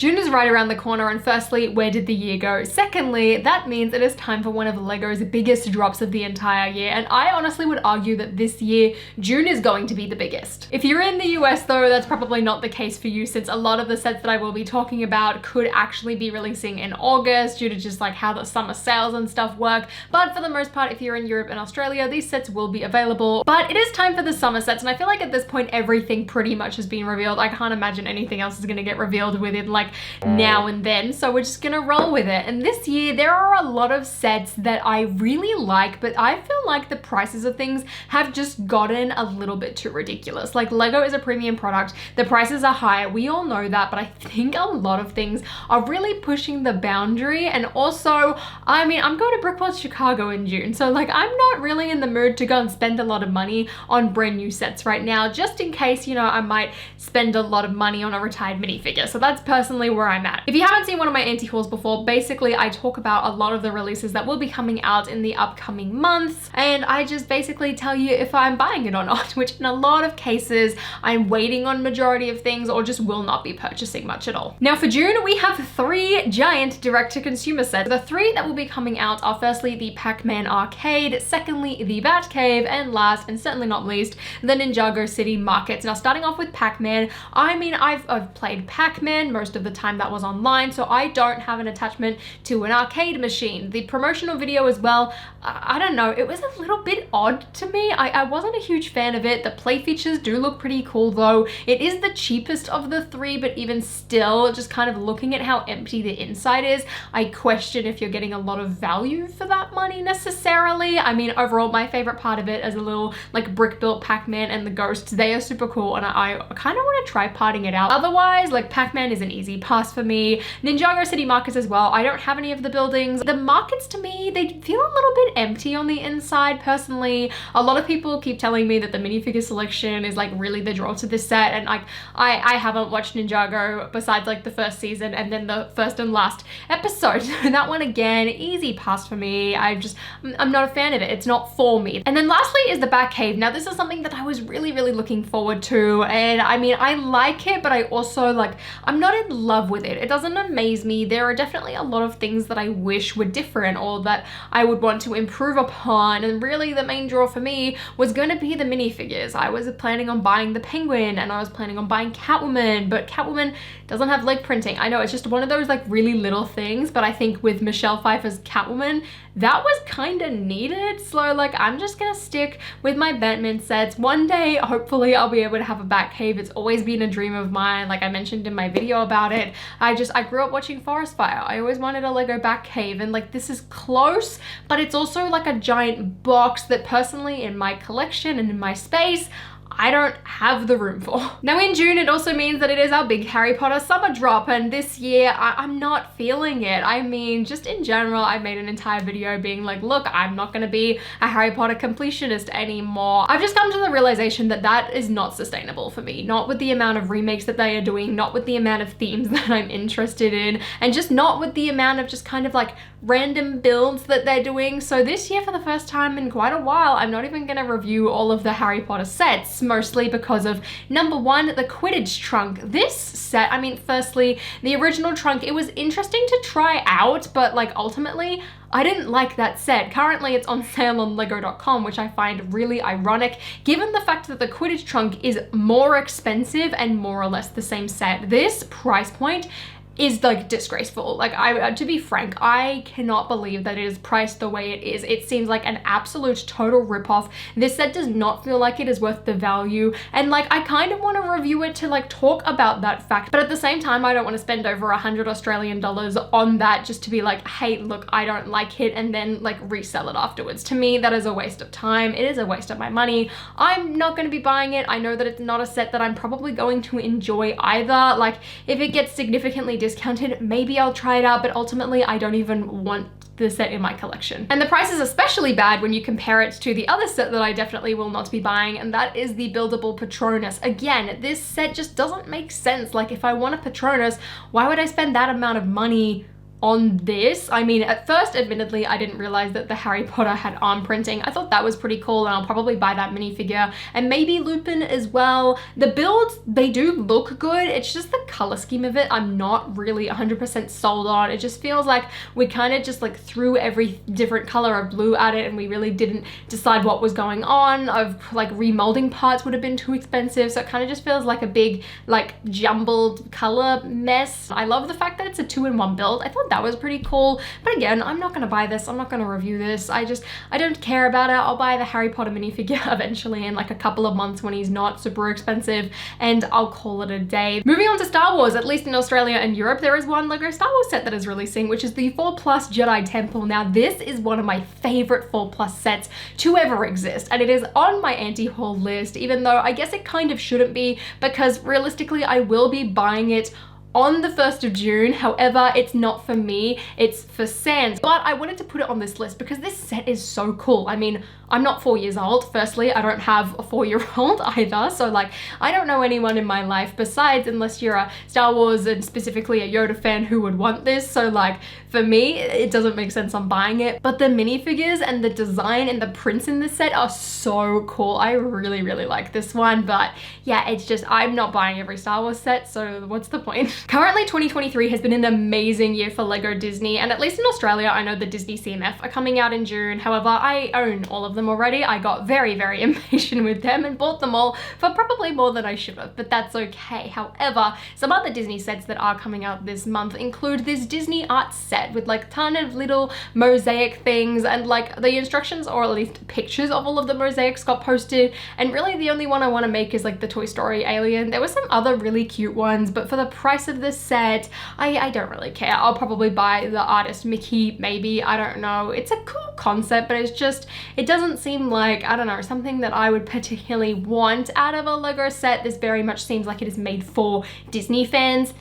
June is right around the corner, and firstly, where did the year go? Secondly, that means it is time for one of LEGO's biggest drops of the entire year, and I honestly would argue that this year, June is going to be the biggest. If you're in the US though, that's probably not the case for you, since a lot of the sets that I will be talking about could actually be releasing in August due to just like how the summer sales and stuff work. But for the most part, if you're in Europe and Australia, these sets will be available. But it is time for the summer sets, and I feel like at this point, everything pretty much has been revealed. I can't imagine anything else is gonna get revealed within like now and then, so we're just gonna roll with it. And this year, there are a lot of sets that I really like, but I feel like the prices of things have just gotten a little bit too ridiculous. Like, LEGO is a premium product, the prices are high, we all know that, but I think a lot of things are really pushing the boundary. And also, I mean, I'm going to Brickheadz Chicago in June, so like I'm not really in the mood to go and spend a lot of money on brand new sets right now, just in case, you know, I might spend a lot of money on a retired minifigure. So that's personally where I'm at. If you haven't seen one of my anti-hauls before, basically I talk about a lot of the releases that will be coming out in the upcoming months, and I just basically tell you if I'm buying it or not, which in a lot of cases I'm waiting on majority of things or just will not be purchasing much at all. Now for June, we have 3 giant direct-to-consumer sets. The 3 that will be coming out are firstly the Pac-Man arcade, secondly the Batcave, and last and certainly not least, the Ninjago City markets. Now starting off with Pac-Man, I mean, I've played Pac-Man most of the time that was online, so I don't have an attachment to an arcade machine. The promotional video as well, I don't know, it was a little bit odd to me. I wasn't a huge fan of it. The play features do look pretty cool though. It is the cheapest of the 3, but even still, just kind of looking at how empty the inside is, I question if you're getting a lot of value for that money necessarily. I mean, overall, my favorite part of it is a little like brick built Pac-Man and the ghosts. They are super cool, and I kind of want to try parting it out. Otherwise, like, Pac-Man is an easy pass for me. Ninjago City markets as well. I don't have any of the buildings. The markets, to me, they feel a little bit empty on the inside personally. A lot of people keep telling me that the minifigure selection is like really the draw to this set, and like I haven't watched Ninjago besides like the first season and then the first and last episode. That one again, easy pass for me. I'm not a fan of it. It's not for me. And then lastly is the Batcave. Now this is something that I was really looking forward to, and I mean, I like it, but I also like, I'm not in love with it. It doesn't amaze me. There are definitely a lot of things that I wish were different or that I would want to improve upon, and really the main draw for me was going to be the minifigures. I was planning on buying the Penguin, and I was planning on buying Catwoman, but Catwoman doesn't have leg printing. I know it's just one of those like really little things, but I think with Michelle Pfeiffer's Catwoman, that was kind of needed. So like, I'm just gonna stick with my Batman sets. One day, hopefully I'll be able to have a Batcave. It's always been a dream of mine. Like I mentioned in my video about it, I grew up watching Forest Fire. I always wanted a Lego Batcave, and like, this is close, but it's also like a giant box that personally in my collection and in my space, I don't have the room for. Now in June, it also means that it is our big Harry Potter summer drop, and this year I'm not feeling it. I mean, just in general, I made an entire video being like, look, I'm not gonna be a Harry Potter completionist anymore. I've just come to the realization that that is not sustainable for me. Not with the amount of remakes that they are doing, not with the amount of themes that I'm interested in, and just not with the amount of just kind of like random builds that they're doing. So this year, for the first time in quite a while, I'm not even gonna review all of the Harry Potter sets, mostly because of number 1, the Quidditch trunk. This set, I mean, firstly, the original trunk, it was interesting to try out, but like ultimately, I didn't like that set. Currently, it's on sale on lego.com, which I find really ironic, given the fact that the Quidditch trunk is more expensive and more or less the same set. This price point is like disgraceful. Like, to be frank, I cannot believe that it is priced the way it is. It seems like an absolute total ripoff. This set does not feel like it is worth the value, and like, I kind of want to review it to like talk about that fact, but at the same time, I don't want to spend over 100 Australian dollars on that just to be like, hey, look, I don't like it, and then like resell it afterwards. To me, that is a waste of time. It is a waste of my money. I'm not going to be buying it. I know that it's not a set that I'm probably going to enjoy either. Like, if it gets significantly discounted, maybe I'll try it out, but ultimately I don't even want the set in my collection. And the price is especially bad when you compare it to the other set that I definitely will not be buying, and that is the buildable Patronus. Again, this set just doesn't make sense. Like, if I want a Patronus, why would I spend that amount of money on this. I mean, at first, admittedly, I didn't realize that the Harry Potter had arm printing. I thought that was pretty cool, and I'll probably buy that minifigure, and maybe Lupin as well. The builds, they do look good. It's just the color scheme of it I'm not really 100% sold on. It just feels like we kind of just like threw every different color of blue at it, and we really didn't decide what was going on. Of like remolding parts would have been too expensive, so it kind of just feels like a big like jumbled color mess. I love the fact that it's a 2-in-1 build. I thought that was pretty cool, but again, I'm not gonna buy this. I'm not gonna review this. I don't care about it. I'll buy the Harry Potter minifigure eventually in like a couple of months when he's not super expensive, and I'll call it a day. Moving on to Star Wars, at least in Australia and Europe, there is one LEGO Star Wars set that is releasing, which is the 4+ Jedi Temple. Now, this is one of my favorite 4+ sets to ever exist, and it is on my anti-haul list, even though I guess it kind of shouldn't be, because realistically, I will be buying it on the 1st of June. However, it's not for me, it's for Sans. But I wanted to put it on this list because this set is so cool. I mean, I'm not 4 years old. Firstly, I don't have a 4-year-old either. So like, I don't know anyone in my life besides, unless you're a Star Wars and specifically a Yoda fan, who would want this. So like, for me, it doesn't make sense on buying it. But the minifigures and the design and the prints in this set are so cool. I really, really like this one. But yeah, it's just, I'm not buying every Star Wars set, so what's the point? Currently, 2023 has been an amazing year for LEGO Disney, and at least in Australia, I know the Disney CMF are coming out in June. However, I own all of them already. I got very, very impatient with them and bought them all for probably more than I should have, but that's okay. However, some other Disney sets that are coming out this month include this Disney art set with like a ton of little mosaic things, and like the instructions, or at least pictures of all of the mosaics, got posted, and really the only one I want to make is like the Toy Story alien. There were some other really cute ones, but for the price of this set, I don't really care. I'll probably buy the artist Mickey, maybe. I don't know. It's a cool concept, but it's just, it doesn't seem like, I don't know, something that I would particularly want out of a LEGO set. This very much seems like it is made for Disney fans.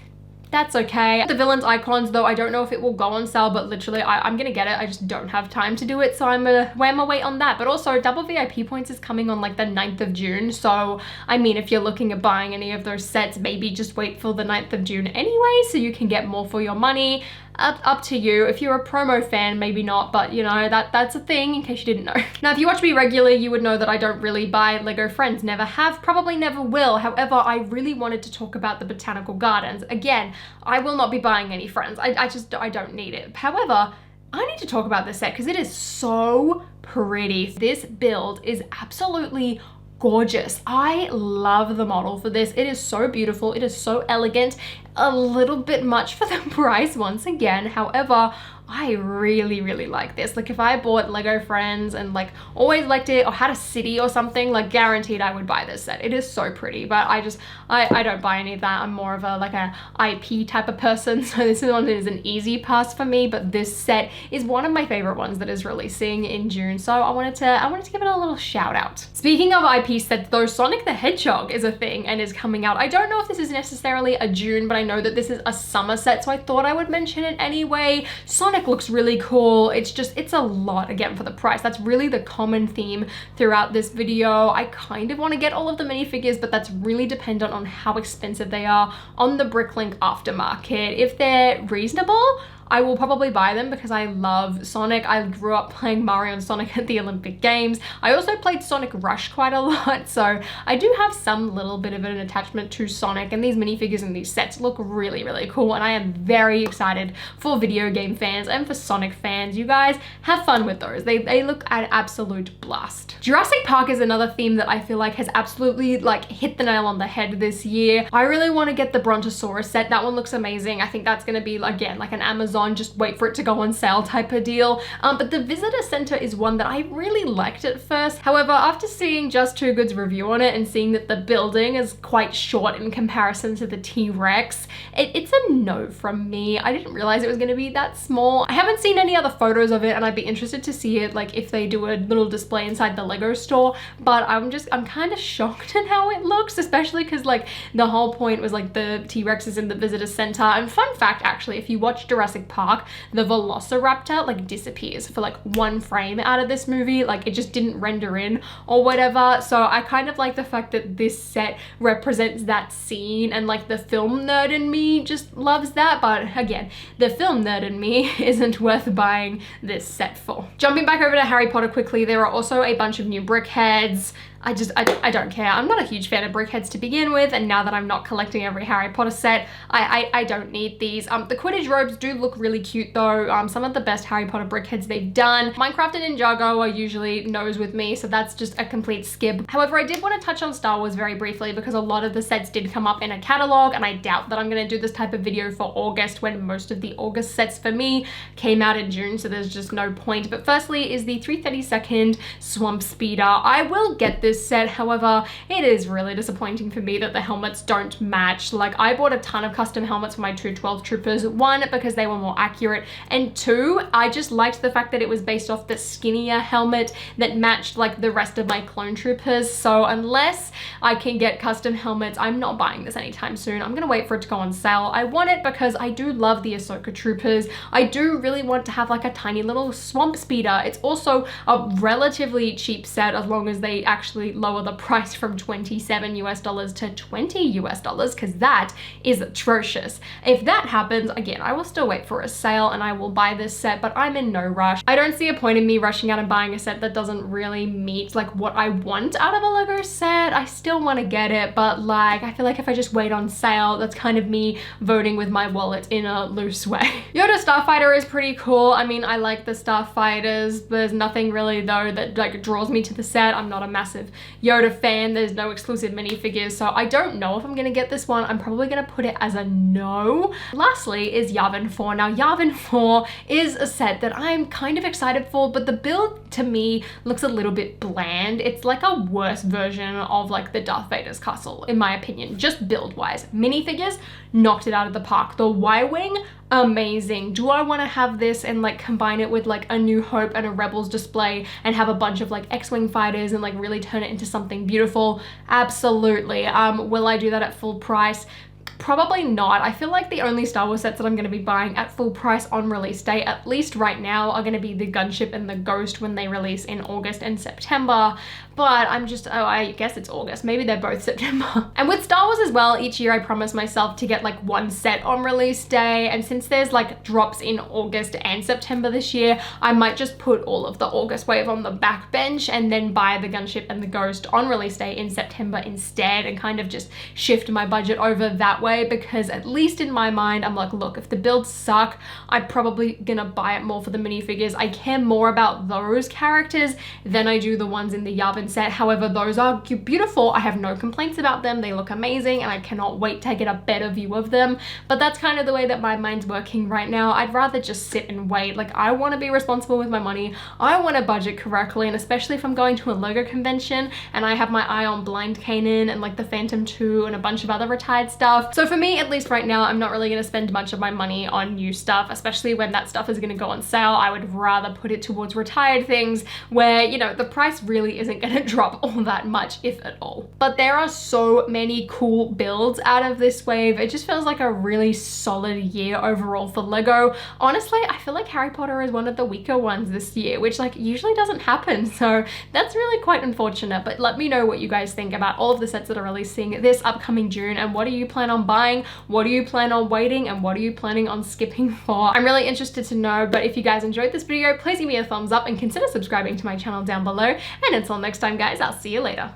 That's okay. The villains icons, though, I don't know if it will go on sale, but literally I'm gonna get it. I just don't have time to do it, so I'm gonna wait on that. But also, double VIP points is coming on like the 9th of June, so I mean, if you're looking at buying any of those sets, maybe just wait for the 9th of June anyway, so you can get more for your money. Up to you. If you're a promo fan, maybe not, but you know, that's a thing in case you didn't know. Now, if you watch me regularly, you would know that I don't really buy LEGO Friends. Never have, probably never will. However, I really wanted to talk about the Botanical Gardens. Again, I will not be buying any Friends. I don't need it. However, I need to talk about this set because it is so pretty. This build is absolutely gorgeous. I love the model for this. It is so beautiful. It is so elegant. A little bit much for the price once again. However, I really, really like this. Like if I bought LEGO Friends and like always liked it, or had a city or something, like guaranteed I would buy this set. It is so pretty, but I don't buy any of that. I'm more of a like a IP type of person, so this one is an easy pass for me, but this set is one of my favorite ones that is releasing in June, so I wanted to give it a little shout out. Speaking of IP sets though, Sonic the Hedgehog is a thing and is coming out. I don't know if this is necessarily a June, but I know that this is a summer set, so I thought I would mention it anyway. Sonic looks really cool. It's a lot again for the price. That's really the common theme throughout this video. I kind of want to get all of the minifigures, but that's really dependent on how expensive they are on the Bricklink aftermarket. If they're reasonable, I will probably buy them because I love Sonic. I grew up playing Mario and Sonic at the Olympic Games. I also played Sonic Rush quite a lot, so I do have some little bit of an attachment to Sonic, and these minifigures and these sets look really, really cool, and I am very excited for video game fans and for Sonic fans. You guys have fun with those. They look an absolute blast. Jurassic Park is another theme that I feel like has absolutely like hit the nail on the head this year. I really want to get the Brontosaurus set. That one looks amazing. I think that's going to be, again, like an Amazon, just wait for it to go on sale type of deal. But the visitor center is one that I really liked at first. However, after seeing Just Too Good's review on it and seeing that the building is quite short in comparison to the T-Rex, it's a no from me. I didn't realize it was going to be that small. I haven't seen any other photos of it, and I'd be interested to see it, like if they do a little display inside the Lego store, but I'm kind of shocked at how it looks, especially because like the whole point was like the T-Rex is in the visitor center. And fun fact, actually, if you watch Jurassic Park, the Velociraptor like disappears for like one frame out of this movie. Like it just didn't render in or whatever. So I kind of like the fact that this set represents that scene, and like the film nerd in me just loves that. But again, the film nerd in me isn't worth buying this set for. Jumping back over to Harry Potter quickly, there are also a bunch of new Brickheadz. I don't care. I'm not a huge fan of Brickheadz to begin with, and now that I'm not collecting every Harry Potter set, I don't need these. The Quidditch robes do look really cute though. Some of the best Harry Potter Brickheadz they've done. Minecraft and Ninjago are usually no's with me, so that's just a complete skip. However, I did want to touch on Star Wars very briefly because a lot of the sets did come up in a catalog, and I doubt that I'm going to do this type of video for August when most of the August sets for me came out in June, so there's just no point. But firstly is the 332nd Swamp Speeder. I will get this set, however, it is really disappointing for me that the helmets don't match. Like, I bought a ton of custom helmets for my 212 troopers, one, because they were more accurate, and two, I just liked the fact that it was based off the skinnier helmet that matched like the rest of my clone troopers. So unless I can get custom helmets, I'm not buying this anytime soon. I'm gonna wait for it to go on sale. I want it because I do love the Ahsoka troopers. I do really want to have like a tiny little Swamp Speeder. It's also a relatively cheap set as long as they actually lower the price from $27 US to $20 US, because that is atrocious. If that happens, again, I will still wait for a sale and I will buy this set, but I'm in no rush. I don't see a point in me rushing out and buying a set that doesn't really meet like what I want out of a Lego set. I still want to get it, but like, I feel like if I just wait on sale, that's kind of me voting with my wallet in a loose way. Yoda Starfighter is pretty cool. I mean, I like the Starfighters. There's nothing really though that like draws me to the set. I'm not a massive Yoda fan. There's no exclusive minifigures, so I don't know if I'm gonna get this one. I'm probably gonna put it as a no. Lastly is Yavin 4. Now Yavin 4 is a set that I'm kind of excited for, but the build to me looks a little bit bland. It's like a worse version of like the Darth Vader's castle, in my opinion, just build wise. Minifigures knocked it out of the park. The Y-Wing, amazing. Do I want to have this and like combine it with like a New Hope and a Rebels display and have a bunch of like X-Wing fighters and like really turn it into something beautiful? Absolutely. Will I do that at full price? Probably not. I feel like the only Star Wars sets that I'm going to be buying at full price on release day, at least right now, are going to be the Gunship and the Ghost when they release in August and September. But I'm just, oh, I guess it's August. Maybe they're both September. And with Star Wars as well, each year I promise myself to get like one set on release day. And since there's like drops in August and September this year, I might just put all of the August wave on the back bench and then buy the Gunship and the Ghost on release day in September instead, and kind of just shift my budget over that way, because at least in my mind, I'm like, look, if the builds suck, I'm probably gonna buy it more for the minifigures. I care more about those characters than I do the ones in the Yavin set. However, those are beautiful. I have no complaints about them. They look amazing and I cannot wait to get a better view of them. But that's kind of the way that my mind's working right now. I'd rather just sit and wait. Like, I want to be responsible with my money. I want to budget correctly, and especially if I'm going to a Lego convention and I have my eye on Blind Kanan and like the Phantom 2 and a bunch of other retired stuff. So for me, at least right now, I'm not really going to spend much of my money on new stuff, especially when that stuff is going to go on sale. I would rather put it towards retired things where, you know, the price really isn't going to drop all that much, if at all. But there are so many cool builds out of this wave. It just feels like a really solid year overall for Lego. Honestly, I feel like Harry Potter is one of the weaker ones this year, which like usually doesn't happen. So that's really quite unfortunate. But let me know what you guys think about all of the sets that are releasing this upcoming June, and what do you plan on buying? What do you plan on waiting? And what are you planning on skipping for? I'm really interested to know. But if you guys enjoyed this video, please give me a thumbs up and consider subscribing to my channel down below. And until next time, guys, I'll see you later.